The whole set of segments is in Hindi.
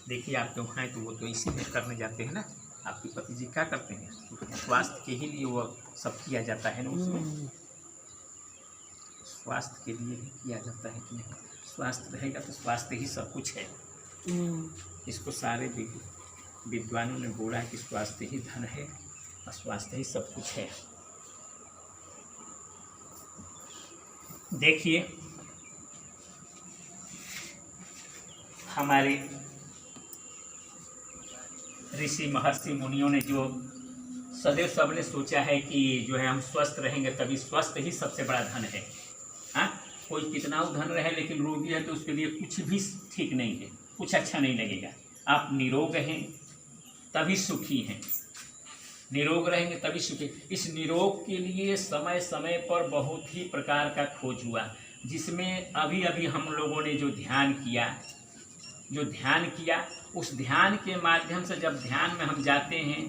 देखिए आपके वहाँ तो वो तो इसी में करने जाते हैं ना। आपके पति जी क्या करते हैं? स्वास्थ्य के ही लिए वो सब किया जाता है ना उसमें। स्वास्थ्य के लिए ही किया जाता है कि नहीं? स्वास्थ्य रहेगा तो स्वास्थ्य ही सब कुछ है। इसको सारे विद्वानों ने बोला है कि स्वास्थ्य ही धन है और स्वास्थ्य ही सब कुछ है। देखिए हमारे ऋषि महर्षि मुनियों ने जो सदैव सबने सोचा है कि जो है हम स्वस्थ रहेंगे तभी स्वस्थ ही सबसे बड़ा धन है। हाँ, कोई कितना धन रहे लेकिन रोगी है तो उसके लिए कुछ भी ठीक नहीं है, कुछ अच्छा नहीं लगेगा। आप निरोग हैं तभी सुखी हैं, निरोग रहेंगे तभी सुखी। इस निरोग के लिए समय समय पर बहुत ही प्रकार का खोज हुआ, जिसमें अभी अभी हम लोगों ने जो ध्यान किया उस ध्यान के माध्यम से जब ध्यान में हम जाते हैं,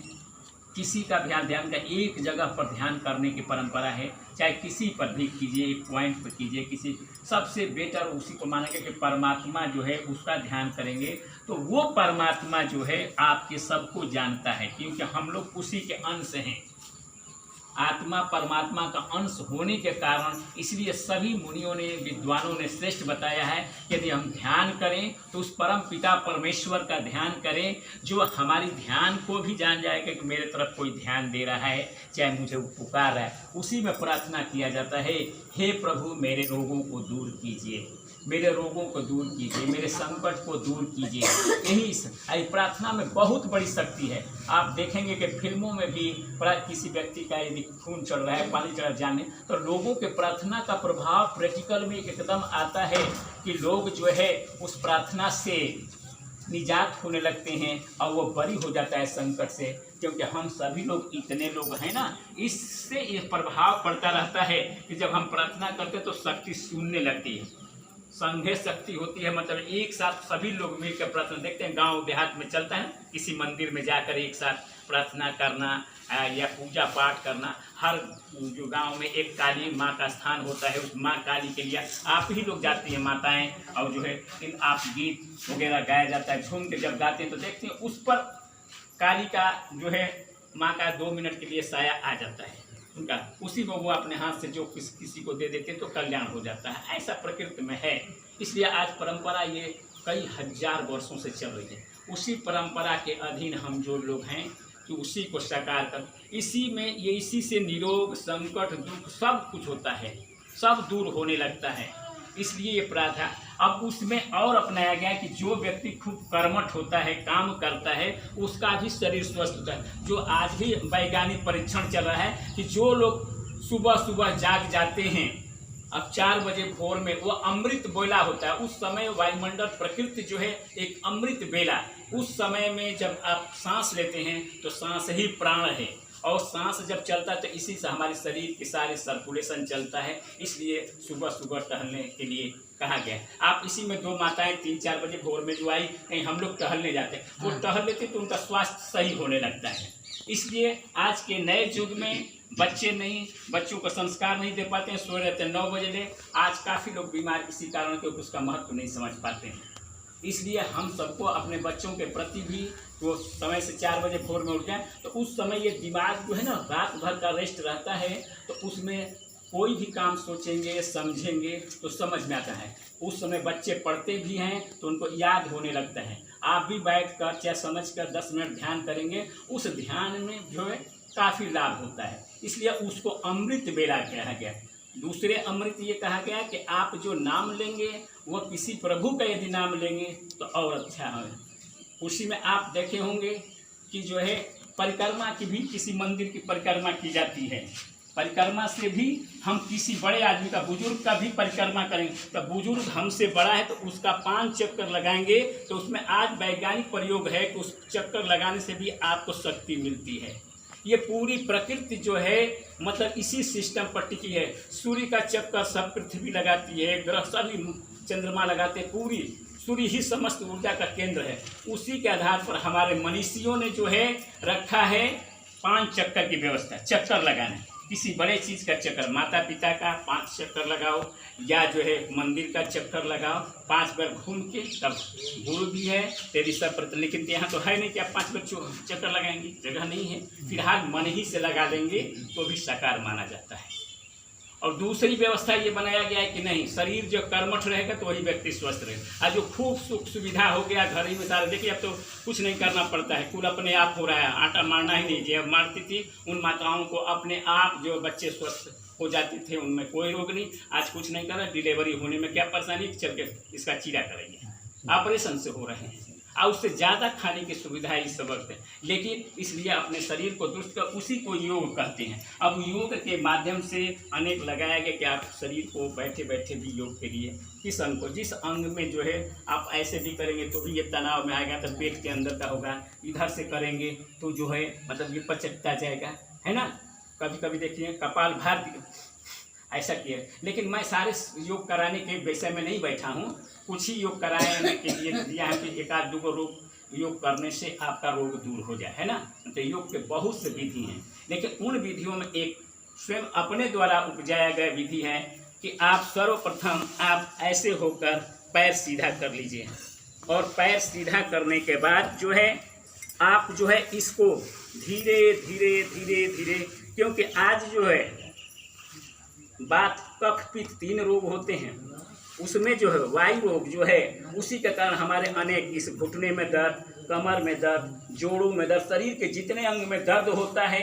किसी का भी ध्यान का एक जगह पर ध्यान करने की परंपरा है, चाहे किसी पर भी कीजिए, एक पॉइंट पर कीजिए, किसी सबसे बेटर उसी को मानेंगे कि परमात्मा जो है उसका ध्यान करेंगे तो वो परमात्मा जो है आपके सबको जानता है, क्योंकि हम लोग उसी के अंश हैं। आत्मा परमात्मा का अंश होने के कारण इसलिए सभी मुनियों ने विद्वानों ने श्रेष्ठ बताया है कि यदि हम ध्यान करें तो उस परम पिता परमेश्वर का ध्यान करें जो हमारी ध्यान को भी जान जाएगा कि मेरे तरफ कोई ध्यान दे रहा है, चाहे मुझे वो पुकार रहा है। उसी में प्रार्थना किया जाता है, हे प्रभु मेरे रोगों को दूर कीजिए, मेरे रोगों को दूर कीजिए, मेरे संकट को दूर कीजिए। यही प्रार्थना में बहुत बड़ी शक्ति है। आप देखेंगे कि फिल्मों में भी किसी व्यक्ति का यदि खून चढ़ रहा है, पानी चढ़ जाने तो लोगों के प्रार्थना का प्रभाव प्रैक्टिकल में एकदम आता है कि लोग जो है उस प्रार्थना से निजात होने लगते हैं और वो बरी हो जाता है संकट से। क्योंकि हम सभी लोग इतने लोग हैं ना, इससे ये प्रभाव पड़ता रहता है कि जब हम प्रार्थना करते तो शक्ति सुनने लगती है, संघे शक्ति होती है। मतलब एक साथ सभी लोग मिलकर प्रार्थना, देखते हैं गांव देहात में चलता है, किसी मंदिर में जाकर एक साथ प्रार्थना करना या पूजा पाठ करना। हर जो गांव में एक काली माँ का स्थान होता है, उस माँ काली के लिए आप ही लोग जाती हैं माताएं, और जो है इन आप गीत वगैरह गाया जाता है, झूम के जब गाते हैं तो देखते हैं उस पर काली का जो है माँ का 2 मिनट के लिए साया आ जाता है उनका, उसी को वो अपने हाथ से जो किसी को दे देते हैं तो कल्याण हो जाता है। ऐसा प्रकृति में है। इसलिए आज परंपरा ये कई हजार वर्षों से चल रही है। उसी परंपरा के अधीन हम जो लोग हैं कि उसी को साकार कर, इसी में ये इसी से निरोग संकट दुख सब कुछ होता है, सब दूर होने लगता है। इसलिए ये प्रार्थना अब उसमें और अपनाया गया कि जो व्यक्ति खूब कर्मठ होता है, काम करता है, उसका भी शरीर स्वस्थ होता है। जो आज भी वैज्ञानिक परीक्षण चल रहा है कि जो लोग सुबह सुबह जाग जाते हैं, अब 4 बजे भोर में वो अमृत बेला होता है, उस समय वायुमंडल प्रकृति जो है एक अमृत बेला, उस समय में जब आप सांस लेते हैं तो सांस ही प्राण है, और सांस जब चलता है तो इसी से हमारे शरीर की सारी सर्कुलेशन चलता है। इसलिए सुबह सुबह टहलने के लिए कहा गया है। आप इसी में 2 माताएं 3-4 बजे भोर में जो आई, कहीं हम लोग टहलने जाते हैं, वो टहल लेते तो उनका स्वास्थ्य सही होने लगता है। इसलिए आज के नए युग में बच्चों को संस्कार नहीं दे पाते हैं, सो रहते हैं 9 बजे ले। आज काफ़ी लोग बीमार इसी कारण क्योंकि उसका महत्व नहीं समझ पाते हैं। इसलिए हम सबको अपने बच्चों के प्रति भी वो समय से 4 बजे भोर में उठ जाए तो उस समय ये दिमाग जो है ना रात भर का रेस्ट रहता है, तो उसमें कोई भी काम सोचेंगे समझेंगे तो समझ में आता है। उस समय बच्चे पढ़ते भी हैं तो उनको याद होने लगता है। आप भी बैठ कर चाहे समझ कर 10 मिनट ध्यान करेंगे, उस ध्यान में जो है काफ़ी लाभ होता है। इसलिए उसको अमृत बेला कहा गया। दूसरे अमृत ये कहा गया कि आप जो नाम लेंगे वो किसी प्रभु का यदि नाम लेंगे तो और अच्छा है। उसी में आप देखे होंगे कि जो है परिक्रमा की भी, किसी मंदिर की परिक्रमा की जाती है। परिक्रमा से भी हम किसी बड़े आदमी का, बुजुर्ग का भी परिक्रमा करेंगे तो बुजुर्ग हमसे बड़ा है तो उसका 5 चक्कर लगाएंगे तो उसमें आज वैज्ञानिक प्रयोग है कि उस चक्कर लगाने से भी आपको शक्ति मिलती है। ये पूरी प्रकृति जो है मतलब इसी सिस्टम पर टिकी है। सूर्य का चक्कर सब पृथ्वी लगाती है, ग्रह सभी चंद्रमा लगाते, पूरी सूर्य ही समस्त ऊर्जा का केंद्र है। उसी के आधार पर हमारे मनीषियों ने जो है रखा है 5 चक्कर की व्यवस्था, चक्कर लगाने। किसी बड़े चीज़ का चक्कर, माता पिता का 5 चक्कर लगाओ, या जो है मंदिर का चक्कर लगाओ, 5 बार घूम के, तब गुरु भी है तेरी सब पर। लेकिन यहाँ तो है नहीं कि आप 5 बार चक्कर लगाएंगे, जगह नहीं है। फिलहाल मन ही से लगा देंगे तो भी साकार माना जाता है। और दूसरी व्यवस्था ये बनाया गया है कि नहीं, शरीर जो कर्मठ रहेगा तो वही व्यक्ति स्वस्थ रहेगा। आज जो खूब सुख सुविधा हो गया घर ही में सारे, देखिए अब तो कुछ नहीं करना पड़ता है, कुल अपने आप हो रहा है, आटा मारना ही नहीं। जब मारती थी उन माताओं को अपने आप जो बच्चे स्वस्थ हो जाते थे, उनमें कोई रोग नहीं। आज कुछ नहीं कर रहा, डिलीवरी होने में क्या परेशानी, चल के इसका चीरा करेंगे, ऑपरेशन से हो रहे हैं, और उससे ज़्यादा खाने की सुविधा इस वक्त है। लेकिन इसलिए अपने शरीर को दुरुस्त कर, उसी को योग कहते हैं। अब योग के माध्यम से अनेक लगाया गया कि आप शरीर को बैठे बैठे भी योग करिए। किस अंग को, जिस अंग में जो है आप ऐसे भी करेंगे तो भी ये तनाव में आएगा, तो पेट के अंदर का होगा। इधर से करेंगे तो जो है मतलब ये पचकता जाएगा, है ना। कभी कभी देखिए कपाल भार ऐसा किया। लेकिन मैं सारे योग कराने के विषय में नहीं बैठा हूँ, कुछ ही योग कराने के लिए दिया है कि 1-2 रोग योग करने से आपका रोग दूर हो जाए, है ना। तो योग के बहुत से विधि हैं, लेकिन उन विधियों में एक स्वयं अपने द्वारा उपजाया गया विधि है कि आप सर्वप्रथम आप ऐसे होकर पैर सीधा कर लीजिए, और पैर सीधा करने के बाद जो है आप जो है इसको धीरे धीरे धीरे धीरे, क्योंकि आज जो है बात कफ पित्त 3 रोग होते हैं, उसमें जो है वायु रोग जो है उसी के कारण हमारे अनेक, इस घुटने में दर्द, कमर में दर्द, जोड़ों में दर्द, शरीर के जितने अंग में दर्द होता है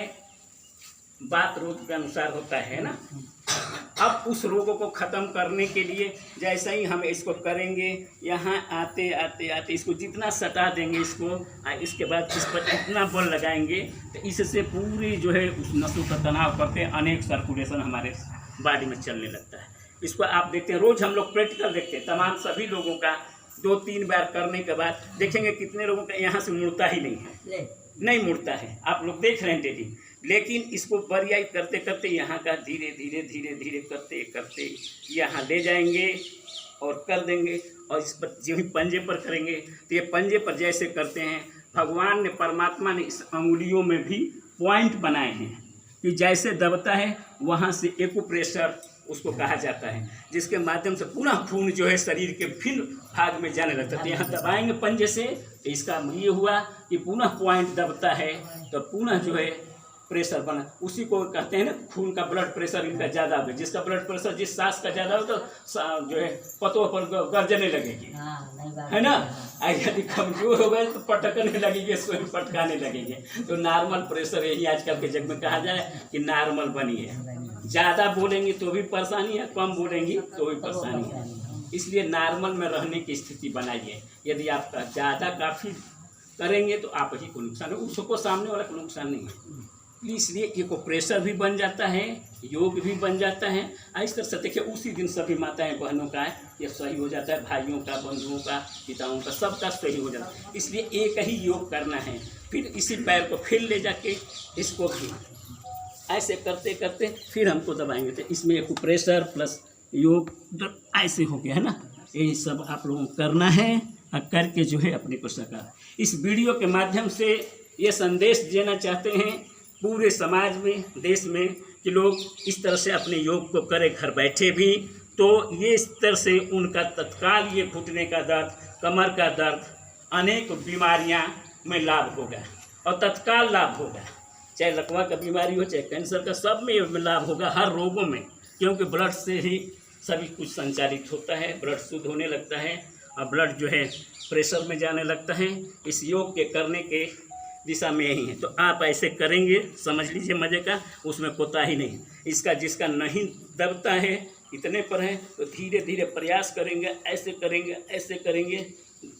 बात रोग के अनुसार होता है ना। अब उस रोगों को ख़त्म करने के लिए जैसे ही हम इसको करेंगे, यहाँ आते आते आते इसको जितना सटा देंगे इसको, इसके बाद इस पर इतना बल लगाएंगे तो इससे पूरी जो है उस नसों का तनाव करते अनेक सर्कुलेशन हमारे बॉडी में चलने लगता है। इसको आप देखते हैं, रोज़ हम लोग प्रैक्टिकल देखते हैं, तमाम सभी लोगों का 2-3 बार करने के बाद देखेंगे कितने लोगों का यहाँ से मुड़ता ही नहीं है, नहीं मुड़ता है, आप लोग देख रहे हैं डेली। लेकिन इसको बरियाई करते करते यहाँ का धीरे धीरे धीरे धीरे करते करते यहाँ ले जाएंगे और कर देंगे। और इस पर जो ही पंजे पर करेंगे तो ये पंजे पर जैसे करते हैं, भगवान ने, परमात्मा ने इस अंगुलियों में भी पॉइंट बनाए हैं कि जैसे दबता है वहाँ से एक्यूप्रेशर उसको कहा जाता है, जिसके माध्यम से पुनः खून जो है शरीर के फिर भाग में जाने लगता है। तो यहाँ दबाएंगे पंजे से, तो इसका ये हुआ कि पुनः पॉइंट दबता है तो पुनः जो है प्रेशर बना, उसी को कहते हैं ना, खून का ब्लड प्रेशर इनका ज़्यादा हो, जिसका ब्लड प्रेशर जिस सांस का ज़्यादा हो तो जो है पतों पर गर्जने लगेगी, है ना। यदि कमजोर हो गए तो पटकने लगेंगे, स्वयं पटकाने लगेंगे। तो नॉर्मल प्रेशर यही आजकल के जग में कहा जाए कि नॉर्मल बनिए। ज़्यादा बोलेंगे तो भी परेशानी है, कम बोलेंगी तो भी परेशानी है, इसलिए नॉर्मल में रहने की स्थिति बनाइए। यदि आप ज़्यादा काफ़ी करेंगे तो आप ही को नुकसान है, उसको सामने वाला को नुकसान नहीं है। इसलिए एक प्रेशर भी बन जाता है, योग भी बन जाता है। इस तरह से देखिए उसी दिन सभी माताएं बहनों का ये सही हो जाता है, भाइयों का, बंधुओं का, पिताओं का, सबका सही हो जाता है। इसलिए एक ही योग करना है। फिर इसी पैर को फिर ले जाके इसको भी ऐसे करते करते फिर हमको दबाएंगे, तो इसमें एक प्रेशर प्लस योग ऐसे हो गया है ना। यही सब आप लोगों को करना है और करके जो है अपने को सका। इस वीडियो के माध्यम से ये संदेश देना चाहते हैं पूरे समाज में, देश में, कि लोग इस तरह से अपने योग को करें घर बैठे भी, तो ये इस तरह से उनका तत्काल ये घुटने का दर्द, कमर का दर्द, अनेक बीमारियां में लाभ होगा और तत्काल लाभ होगा। चाहे लकवा का बीमारी हो, चाहे कैंसर का, सब में लाभ होगा, हर रोगों में, क्योंकि ब्लड से ही सभी कुछ संचालित होता है। ब्लड शुद्ध होने लगता है और ब्लड जो है प्रेशर में जाने लगता है। इस योग के करने के दिशा में यही है। तो आप ऐसे करेंगे, समझ लीजिए मज़े का, उसमें कोताही नहीं। इसका जिसका नहीं दबता है, इतने पर है, तो धीरे धीरे प्रयास करेंगे, ऐसे करेंगे, ऐसे करेंगे,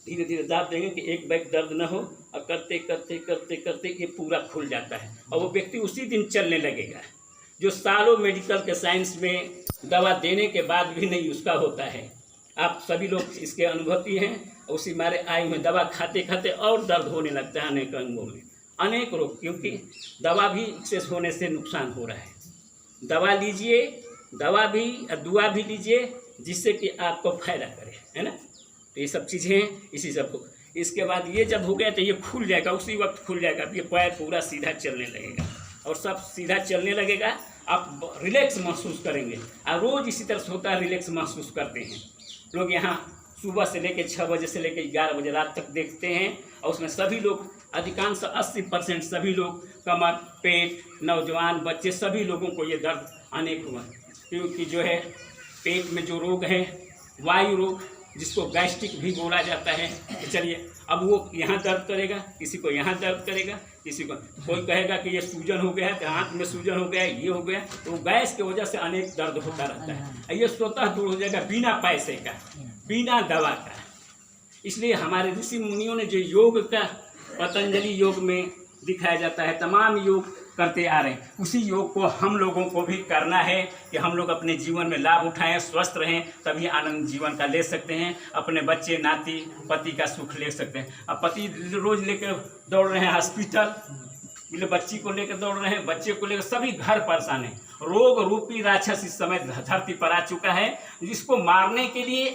धीरे धीरे दाब देंगे कि एक बैग दर्द न हो, और करते करते करते करते ये पूरा खुल जाता है और वो व्यक्ति उसी दिन चलने लगेगा। जो सालों मेडिकल के साइंस में दवा देने के बाद भी नहीं उसका होता है। आप सभी लोग इसके अनुभवी हैं, उसी मारे आए हुए दवा खाते खाते और दर्द होने लगता है अनेक अंगों में, अनेक रोग, क्योंकि दवा भी एक्सेस होने से नुकसान हो रहा है। दवा लीजिए, दवा भी और दुआ भी लीजिए जिससे कि आपको फायदा करे, है ना। तो ये सब चीज़ें हैं, इसी सब को। इसके बाद ये जब हो गया तो ये खुल जाएगा, उसी वक्त खुल जाएगा, ये पैर पूरा सीधा चलने लगेगा और सब सीधा चलने लगेगा। आप रिलैक्स महसूस करेंगे। और रोज़ इसी तरह से होता है, रिलैक्स महसूस करते हैं लोग। यहाँ सुबह से लेकर 6 बजे से लेकर 11 बजे रात तक देखते हैं, और उसमें सभी लोग अधिकांश 80% सभी लोग कमर, पेट, नौजवान, बच्चे, सभी लोगों को ये दर्द अनेक हुआ, क्योंकि जो है पेट में जो रोग है, वायु रोग, जिसको गैस्ट्रिक भी बोला जाता है। तो चलिए, अब वो यहाँ दर्द करेगा, किसी को यहाँ दर्द करेगा, किसी को कोई कहेगा कि ये सूजन हो गया है, तो हाथ में सूजन हो गया है, ये हो गया, तो गैस की वजह से अनेक दर्द होता रहता है। ये स्वतः दूर हो जाएगा बिना पैसे का, बिना दवा का। इसलिए हमारे ऋषि मुनियों ने जो योग का पतंजलि योग में दिखाया जाता है, तमाम योग करते आ रहे हैं, उसी योग को हम लोगों को भी करना है कि हम लोग अपने जीवन में लाभ उठाएं, स्वस्थ रहें, तभी आनंद जीवन का ले सकते हैं। अपने बच्चे, नाती, पति का सुख ले सकते हैं। अब पति रोज लेकर दौड़ रहे हैं हॉस्पिटल, बच्ची को लेकर दौड़ रहे हैं, बच्चे को लेकर, सभी घर परेशान है। रोग रूपी राक्षस इस समय धरती पर आ चुका है, जिसको मारने के लिए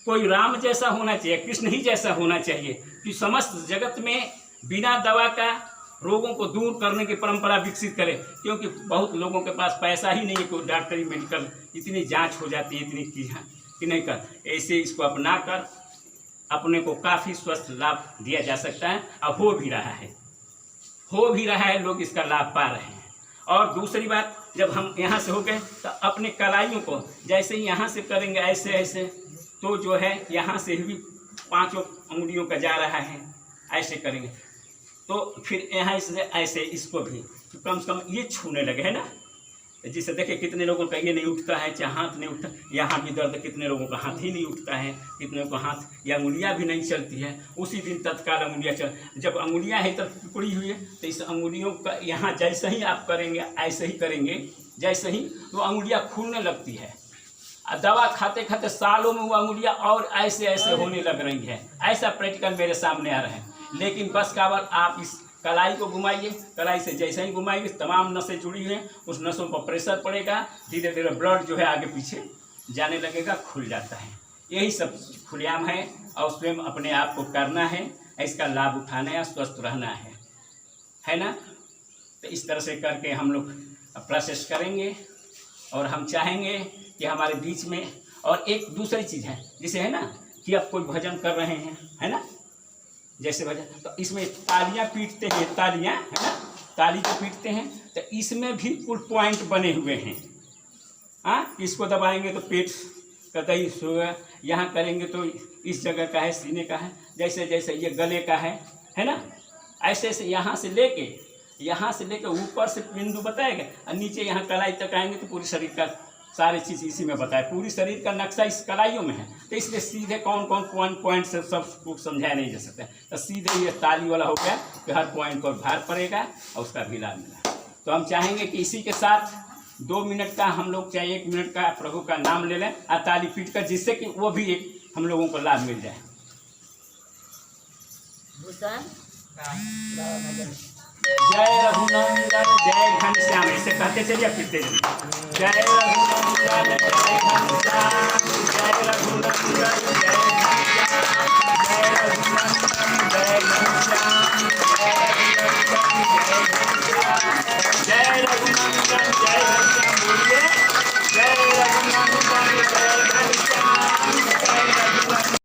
कोई राम जैसा होना चाहिए, कृष्ण ही जैसा होना चाहिए, कि समस्त जगत में बिना दवा का रोगों को दूर करने की परंपरा विकसित करे। क्योंकि बहुत लोगों के पास पैसा ही नहीं है कि डॉक्टरी मेडिकल इतनी जांच हो जाती है, इतनी चीज़ें कि नहीं कर, ऐसे इसको अपना कर अपने को काफ़ी स्वस्थ लाभ दिया जा सकता है, और हो भी रहा है, लोग इसका लाभ पा रहे हैं। और दूसरी बात, जब हम यहाँ से हो गए तो अपने कलाइयों को जैसे ही यहाँ से करेंगे ऐसे ऐसे, तो जो है यहाँ से भी 5 उंगलियों का जा रहा है, ऐसे करेंगे तो फिर यहाँ से ऐसे इसको भी तो कम से कम ये छूने लगे है ना। जिससे देखिए कितने लोगों का ये नहीं उठता है, चाहे हाथ नहीं उठता, यहाँ भी दर्द, कितने लोगों का हाथ ही नहीं उठता है, कितने को हाथ या अंगुलियाँ भी नहीं चलती है। उसी दिन तत्काल अंगुलियाँ चल, जब अंगुलियाँ है तब टुकड़ी हुई है, तो इस अंगुलियों का यहाँ जैसे ही आप करेंगे, ऐसे ही करेंगे, जैसे ही तो अंगुलियाँ खुलने लगती है। दवा खाते खाते सालों में वो अंगुलियाँ और ऐसे ऐसे होने लग रही है। ऐसा प्रैक्टिकल मेरे सामने आ रहे हैं। लेकिन बस कावल आप इस कलाई को घुमाइए, कलाई से जैसे ही घुमाइए तमाम नसें जुड़ी हुई हैं, उस नसों पर प्रेशर पड़ेगा, धीरे धीरे ब्लड जो है आगे पीछे जाने लगेगा, खुल जाता है। यही सब खुलेआम है, और स्वयं अपने आप को करना है, इसका लाभ उठाना है, स्वस्थ रहना है ना। तो इस तरह से करके हम लोग प्रोसेस करेंगे, और हम चाहेंगे कि हमारे बीच में और एक दूसरी चीज़ है, जैसे है ना कि आप कोई भजन कर रहे हैं, है ना, जैसे भजन, तो इसमें तालियां पीटते हैं, तालियां है ना, ताली जो पीटते हैं, तो इसमें भी कुल पॉइंट बने हुए हैं। हाँ, इसको दबाएंगे तो पेट का दही होगा, यहाँ करेंगे तो इस जगह का है, सीने का है, जैसे जैसे ये गले का है ना, ऐसे ऐसे यहाँ से लेके ऊपर से बिंदु बताएगा, और नीचे यहाँ कलाई तक आएंगे तो पूरी शरीर का सारी चीज़ इसी में बताए, पूरी शरीर का नक्शा इस कलाइयों में है। तो इसलिए सीधे कौन कौन पॉइंट से सब को समझाया नहीं जा सकता। तो सीधे ये ताली वाला हो गया कि हर पॉइंट पर भार पड़ेगा और उसका भी लाभ मिला। तो हम चाहेंगे कि इसी के साथ 2 मिनट का हम लोग, चाहे 1 मिनट का प्रभु का नाम ले लें और ताली पीट कर, जिससे कि वो भी एक हम लोगों को लाभ मिल जाए। जय रघुनंदन जय घनश्याम, ऐसे कहते चलिए, पीटते चलिए। जय रघुनंदन जय घनश्याम, जय रघुनंदन जय घनश्याम, जय रघुनंदन